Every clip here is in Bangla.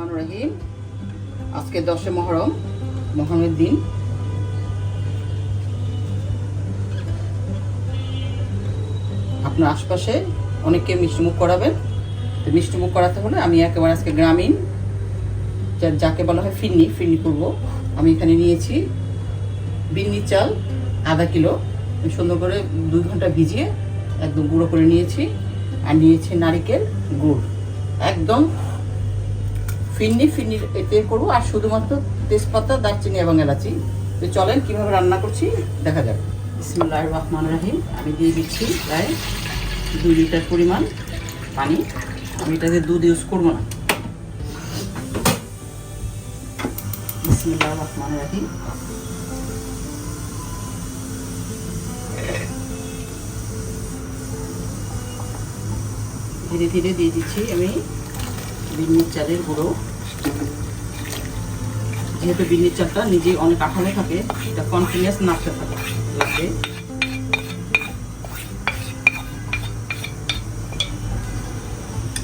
রহমানির রহিম। আজকে 10 মুহররম, মুহররমের দিন। আপনার আশপাশে অনেককে মিষ্টিমুখ করাবেন। তো মিষ্টিমুখ করাতে হলে আমি একেবারে আজকে গ্রামীণ, যাকে বলা হয় ফিরনি করব। আমি এখানে নিয়েছি বিন্নি চাল আধা কিলো, সুন্দর করে 2 ঘন্টা ভিজিয়ে একদম গুঁড়ো করে নিয়েছি। আর নিয়েছি নারিকেল গুড়, একদম ফিরনির তেল করবো। আর শুধুমাত্র তেজপাতা, দারচিনি এবং এলাচি। তো চলেন কীভাবে রান্না করছি দেখা যাক। বিসমিল্লাহির রহমানির রহিম। আমি দিয়ে দিচ্ছি প্রায় 2 লিটার পরিমাণ পানি। আমি এটাতে দুধ ইউজ করবো না। বিসমিল্লাহির রহমানির রহিম। ধীরে ধীরে দিয়ে দিচ্ছি আমি বিন্নির চালের গুঁড়ো। যেহেতু বিন্নির চালটা নিজে অনেক আঠালো থাকে, এটা কন্টিনিউয়াস নাড়তে লাগবে।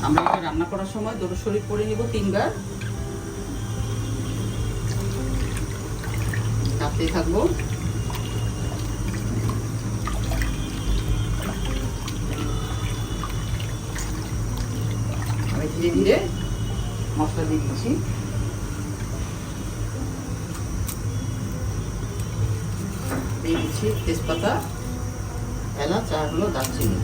আমরা এটা রান্না করার সময় দরুদ শরীফ পড়ে নিব 3 বার। তাতেই থাকবো। আমি ধীরে ধীরে মশলা দিয়ে দিচ্ছি। দিয়ে দিচ্ছি তেজপাতা, এলাচ আর হলো দারচিনি।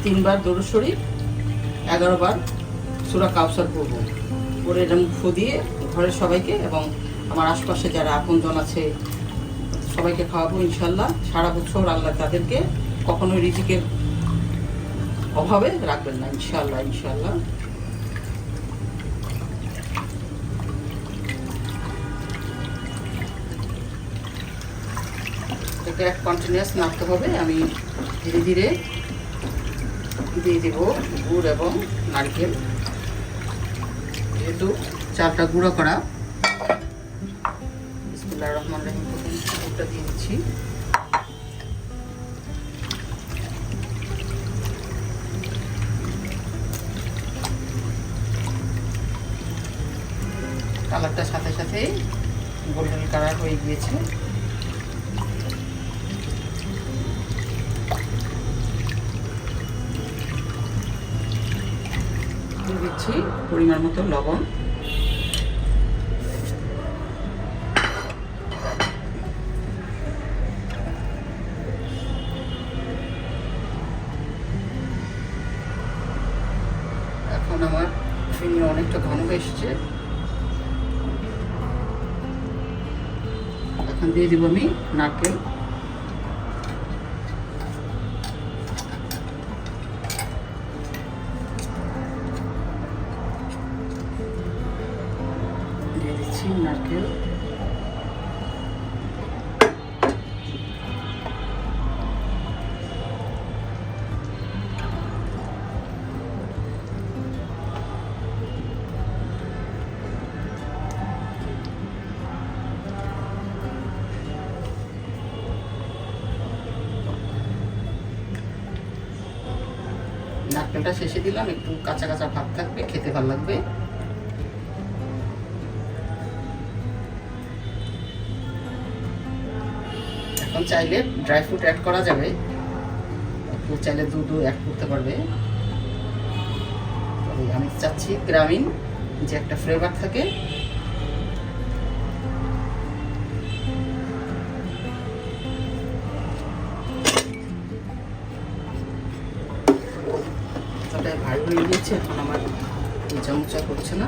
তিনবার দরুদ শরীফ, 11 বার সূরা কাউসার পড়বো। পরে এটা মুখ দিয়ে ঘরের সবাইকে এবং আমার আশপাশে যারা আপনজন আছে সবাইকে খাওয়াবো ইনশাল্লাহ। সারা বছর আল্লাহ তাদেরকে কখনোই রিজিকের অভাবে রাখবেন না ইনশাল্লাহ ইনশাল্লাহ। এটা কন্টিনিউয়াস নাড়তে হবে। আমি ধীরে ধীরে দিয়ে দেব গুড় এবং নারকেল। যেহেতু চালটা গুঁড়ো করা, বিসমিল্লাহির রহমানির রহিম। গুড়টা দিয়ে দিচ্ছি। কালারটার সাথে সাথে গোল্ডেন কালার হয়ে গিয়েছে। দিয়ে দিচ্ছি পরিমাণ মতো লবণ। এখন আমার ফিরনি অনেকটা ঘন হয়ে এসেছে। এখন দিয়ে দিব আমি নারকেল। দিয়ে দিচ্ছি নারকেল। নারকেলটা শেষে দিলাম, একটু কাঁচা কাঁচা ভাব থাকবে, খেতে ভালো লাগবে। এখন চাইলে ড্রাই ফ্রুট অ্যাড করা যাবে, কেউ চাইলে দুধও অ্যাড করতে পারবে। আমি চাচ্ছি গ্রামীণ যে একটা ফ্লেভার থাকে। ভারী হয়ে গিয়েছে, এখন আমার মোচা করছে না।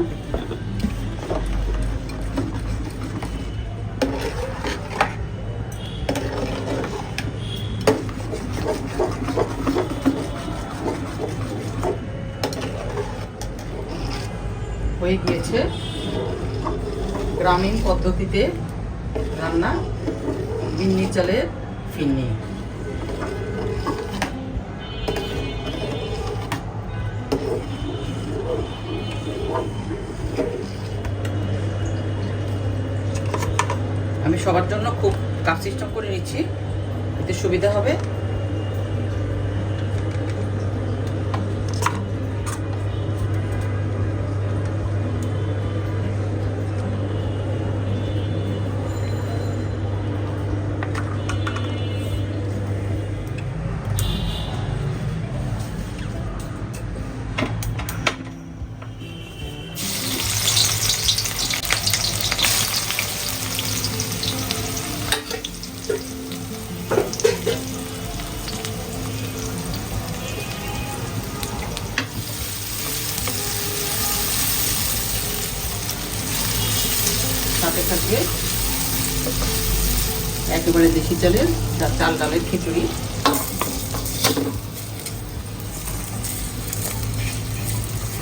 হয়ে গিয়েছে গ্রামীণ পদ্ধতিতে রান্না বিন্নি চালের ফিরনি। আমি সবার জন্য খুব কাপ সিস্টেম করে নিচ্ছি, এতে সুবিধা হবে। সাথে থাকবে একেবারে দেশি চালের চাল ডালের খিচুড়ি,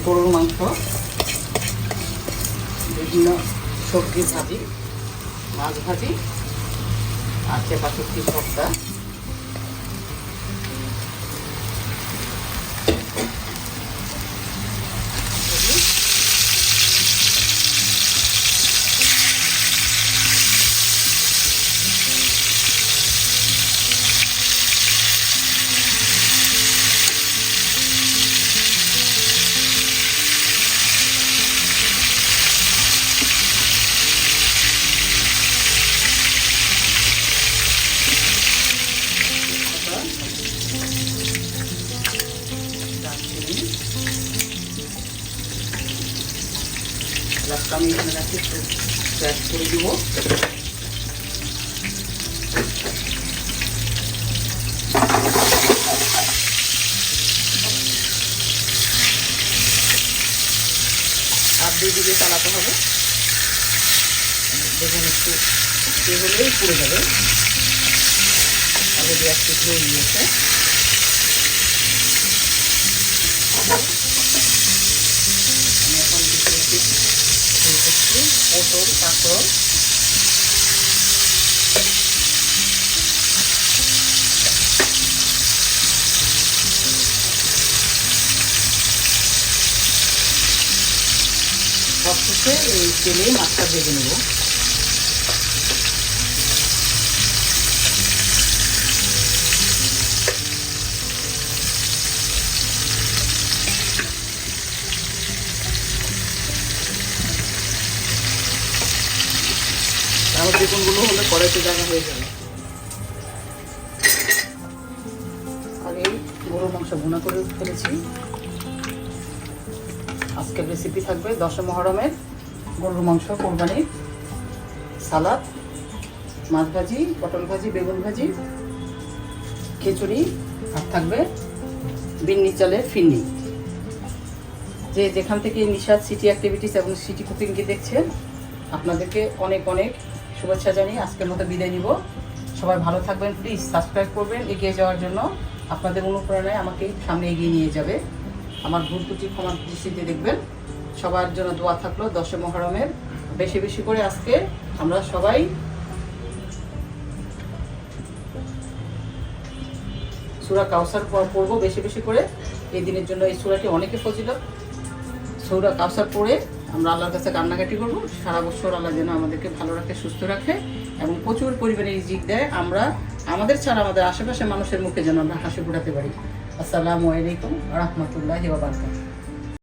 গরুর মাংস, বিভিন্ন সবজি ভাজি, মাছ ভাজি আর চেপা শুটকি ভর্তা। আমি এখানে রাখি ক্র্যাশ করে দিব। আর 2 দিকে চালাতে হবে, দেখুন একটু হলেই পুড়ে যাবে। অলরেডি এক পিস হয়ে গিয়েছে। আমি এখন পটল, কাঁকরোল, সবশেষে এই তেলে মাছটা ভেজে নেব। তারপর বেগুনগুলো হলে কড়াইতে জায়গা হয়ে যাবে। আর এই গরুর মাংস ভুনা করে ফেলেছি। আজকের রেসিপি থাকবে 10 মহরমের গরুর মাংস, কোরবানির সালাদ, মাছ ভাজি, পটল ভাজি, বেগুন ভাজি, খিচুড়ি, আর থাকবে বিন্নি চালের ফিন্নি। যে যেখান থেকে নিশাদ সিটি অ্যাক্টিভিটিস এবং সিটি কুকিংকে দেখছেন, আপনাদেরকে অনেক অনেক শুভেচ্ছা জানিয়ে আজকের মতো বিদায় নিব। সবাই ভালো থাকবেন, প্লিজ সাবস্ক্রাইব করবেন এগিয়ে যাওয়ার জন্য। আপনাদের অনুপ্রেরণায় আমাকে সামনে এগিয়ে নিয়ে যাবে। আমার ভুল ত্রুটি ক্ষমা দৃষ্টিতে দেখবেন। সবার জন্য দোয়া থাকলো 10 মহরমের। বেশি বেশি করে আজকে আমরা সবাই সূরা কাউসার পড়বো বেশি বেশি করে। এই দিনের জন্য এই সূরাটি অনেকে ফজিলত। সূরা কাউসার পড়ে আমরা আল্লাহর কাছে কান্নাকাটি করবো। সারা বছর আল্লাহ যেন আমাদেরকে ভালো রাখে, সুস্থ রাখে এবং প্রচুর পরিমাণে রিজিক দেয়। আমরা আমাদের ছাড়া আমাদের আশেপাশে মানুষের মুখে যেন আমরা হাসি ফোটাতে পারি। আসসালামু আলাইকুম ওয়া রাহমাতুল্লাহি ওয়া বারাকাতুহু।